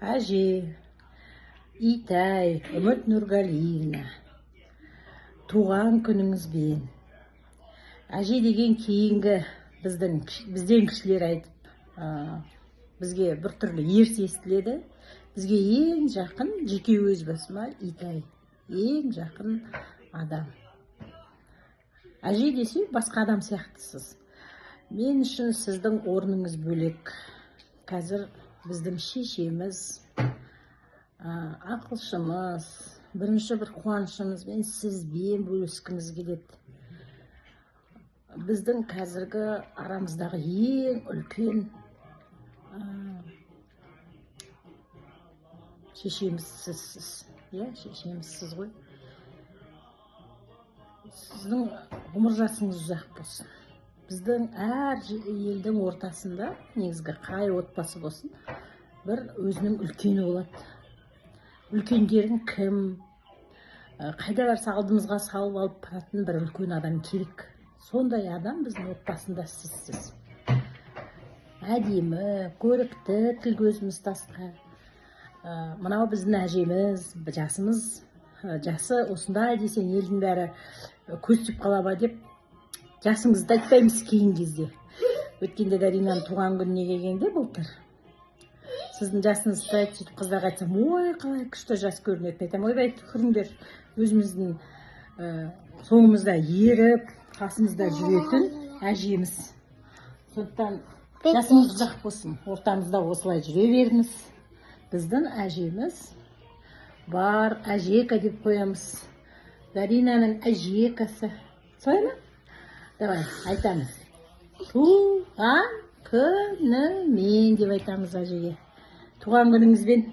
Әже, Итай, Үміт Нұрғалиевна, туған күніңізбен. Әже деген кейінгі бізден кішілер айтып, бізге бір түрлі ерс естіледі. Бізге ең жақын, жеке өз басыма Итай, ең жақын адам. Әже десе, басқа адам сияқтысыз. Мен үшін сіздің орныңыз бөлек. Қазір біздің шешеміз, ақылшымыз, бірінші бір қуанышымызбен сізбен бөліскіміз келеді. Біздің қазіргі арамыздағы ең үлкен шешеміз сізсіз. Шешеміз сіз ғой. Сіздің ғұмыр жасыңыз ұзақ болсын. Біздің әр елдің ортасында, негізгі қай отбасы болсын, бір өзінің үлкені болады. Үлкендерің кім? Қайда барса алдымызға салып алып баратын бір үлкен адам керек. Сондай адам біздің отбасында сізсіз. Әдемі, көрікті, тіл көзіміз тасқа. Мынау біздің әжеміз, жасы осындай десең елдің бәрі көз түйіп қала ма деп жасыңызды айтпаймыз кейін кезде. Өткенде Даринаның туған күніне келгенде былтыр. Сіздің жасыңызды айтып, қыздарға айтсам, ой, қалай күшті жас көрінеді. Айтам, ойбай, көріңдер, өзіміздің соңымызда еріп, қасымызда жүретін әжеміз. Сондықтан жасыңыз ұзақ болсын, ортамызда осылай жүре беріңіз. Біздің әжеміз бар, әжека деп қоямыз. Даринаның әжекасы. Солай ма? Давай, айтамыз. Туған күнімен деп айтамыз әжеге. Туған күніңізбен.